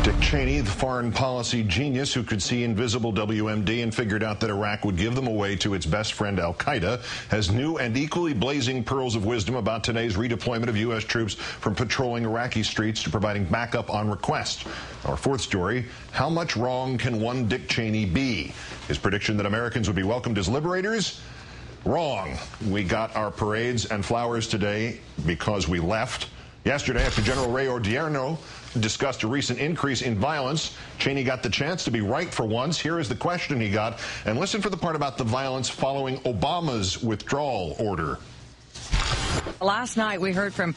Dick Cheney, the foreign policy genius who could see invisible WMD and figured out that Iraq would give them away to its best friend al-Qaeda, has new and equally blazing pearls of wisdom about today's redeployment of U.S. troops from patrolling Iraqi streets to providing backup on request. Our fourth story, how much wrong can one Dick Cheney be? His prediction that Americans would be welcomed as liberators? Wrong. We got our parades and flowers today because we left. Yesterday, after General Ray Odierno discussed a recent increase in violence, Cheney got the chance to be right for once. Here is the question he got, and listen for the part about the violence following Obama's withdrawal order. Last night we heard from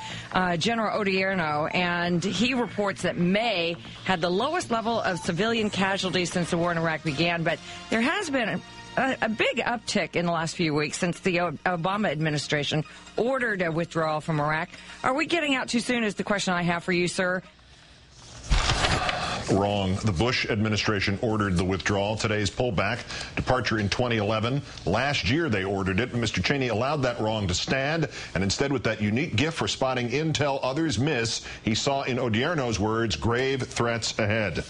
General Odierno, and he reports that May had the lowest level of civilian casualties since the war in Iraq began, but there has been a big uptick in the last few weeks since the Obama administration ordered a withdrawal from Iraq. Are we getting out too soon is the question I have for you, sir. Wrong. The Bush administration ordered the withdrawal. Today's pullback, departure in 2011. Last year they ordered it. Mr. Cheney allowed that wrong to stand, and instead, with that unique gift for spotting intel others miss, he saw in Odierno's words grave threats ahead.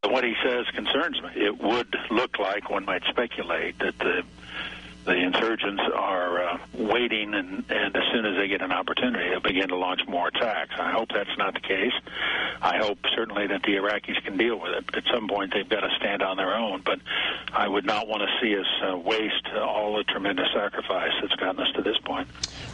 What he says concerns me. It would look like, one might speculate, that the insurgents are waiting, and as soon as they get an opportunity, they'll begin to launch more attacks. I hope that's not the case. I hope certainly that the Iraqis can deal with it. At some point, they've got to stand on their own, but I would not want to see us waste all the tremendous sacrifice that's gotten us to this point.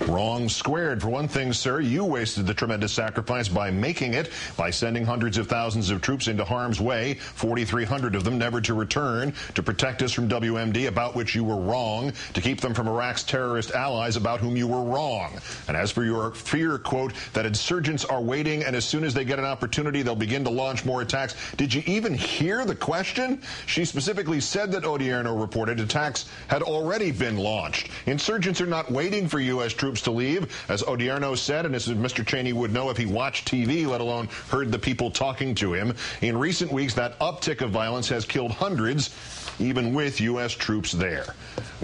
Wrong squared. For one thing, sir, you wasted the tremendous sacrifice by making it, by sending hundreds of thousands of troops into harm's way, 4,300 of them never to return, to protect us from WMD, about which you were wrong, to keep them from Iraq's terrorist allies, about whom you were wrong. And as for your fear, quote, that insurgents are waiting and as soon as they get an opportunity, they'll begin to launch more attacks. Did you even hear the question? She specifically said that Odierno reported attacks had already been launched. Insurgents are not waiting for U.S. troops to leave, as Odierno said, and as Mr. Cheney would know if he watched TV, let alone heard the people talking to him. In recent weeks, that uptick of violence has killed hundreds, even with U.S. troops there.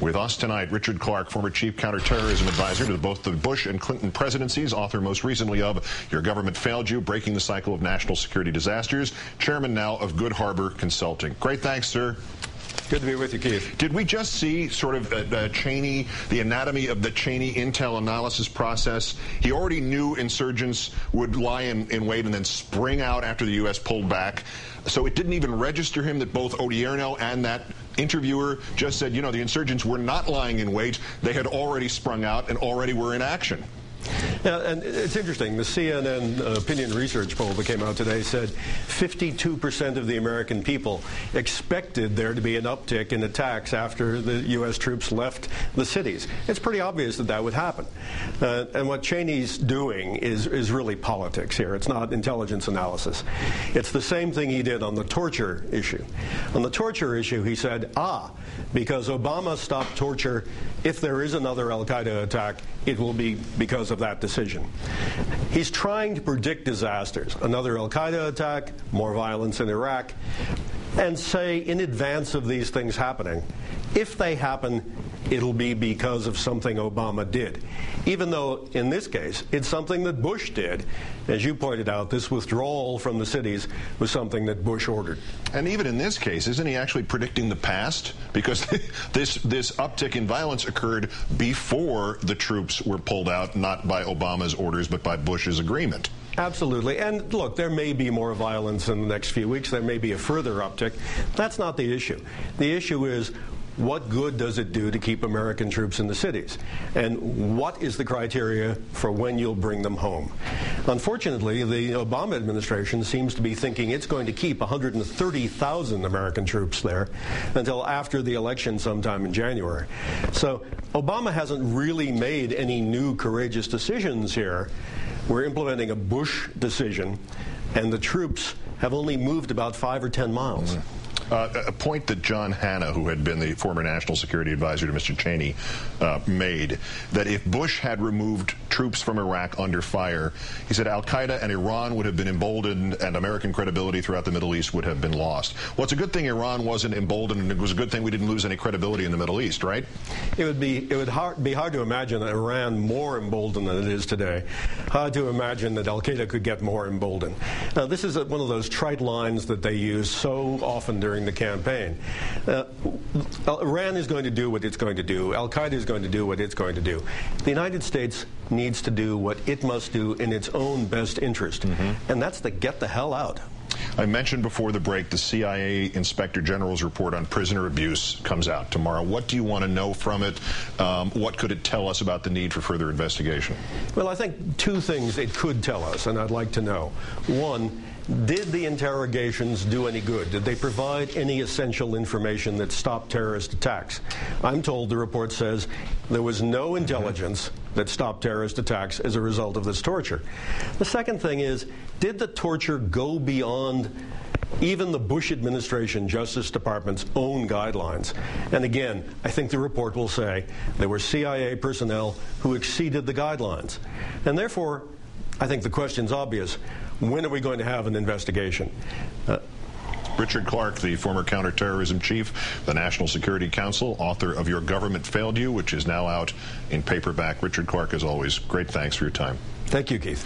With us tonight, Richard Clarke, former chief counterterrorism advisor to both the Bush and Clinton presidencies, author most recently of Your Government Failed You, Breaking the Cycle of National Security Disasters, chairman now of Good Harbor Consulting. Great thanks, sir. Good to be with you, Keith. Did we just see sort of Cheney, the anatomy of the Cheney intel analysis process? He already knew insurgents would lie in wait and then spring out after the U.S. pulled back. So it didn't even register him that both Odierno and that interviewer just said, you know, the insurgents were not lying in wait. They had already sprung out and already were in action. Yeah, and it's interesting. The CNN opinion research poll that came out today said 52% of the American people expected there to be an uptick in attacks after the U.S. troops left the cities. It's pretty obvious that that would happen. And what Cheney's doing is really politics here. It's not intelligence analysis. It's the same thing he did on the torture issue. On the torture issue, he said, because Obama stopped torture, if there is another al-Qaeda attack, it will be because of that decision. He's trying to predict disasters, another al-Qaeda attack, more violence in Iraq, and say in advance of these things happening, if they happen, it'll be because of something Obama did. Even though, in this case, it's something that Bush did. As you pointed out, this withdrawal from the cities was something that Bush ordered. And even in this case, isn't he actually predicting the past? Because this uptick in violence occurred before the troops were pulled out, not by Obama's orders, but by Bush's agreement. Absolutely. And look, there may be more violence in the next few weeks. There may be a further uptick. That's not the issue. The issue is, what good does it do to keep American troops in the cities? And what is the criteria for when you'll bring them home? Unfortunately, the Obama administration seems to be thinking it's going to keep 130,000 American troops there until after the election sometime in January. So Obama hasn't really made any new courageous decisions here. We're implementing a Bush decision, and the troops have only moved about 5 or 10 miles. A point that John Hanna, who had been the former national security advisor to Mr. Cheney, made, that if Bush had removed troops from Iraq under fire, he said al-Qaeda and Iran would have been emboldened and American credibility throughout the Middle East would have been lost. Well, it's a good thing Iran wasn't emboldened, and it was a good thing we didn't lose any credibility in the Middle East, right? It would be hard to imagine Iran more emboldened than it is today. Hard to imagine that al-Qaeda could get more emboldened. Now, this is one of those trite lines that they use so often during the campaign. Iran is going to do what it's going to do. Al-Qaeda is going to do what it's going to do. The United States needs to do what it must do in its own best interest, and that's to get the hell out. I mentioned before the break the CIA Inspector General's report on prisoner abuse comes out tomorrow. What do you want to know from it? What could it tell us about the need for further investigation? Well, I think two things it could tell us, and I'd like to know. One, did the interrogations do any good? Did they provide any essential information that stopped terrorist attacks? I'm told the report says there was no intelligence that stopped terrorist attacks as a result of this torture. The second thing is, did the torture go beyond even the Bush administration Justice Department's own guidelines? And again, I think the report will say there were CIA personnel who exceeded the guidelines. And therefore, I think the question's obvious. When are we going to have an investigation? Richard Clarke, the former counterterrorism chief, the National Security Council, author of Your Government Failed You, which is now out in paperback. Richard Clarke, as always, great thanks for your time. Thank you, Keith.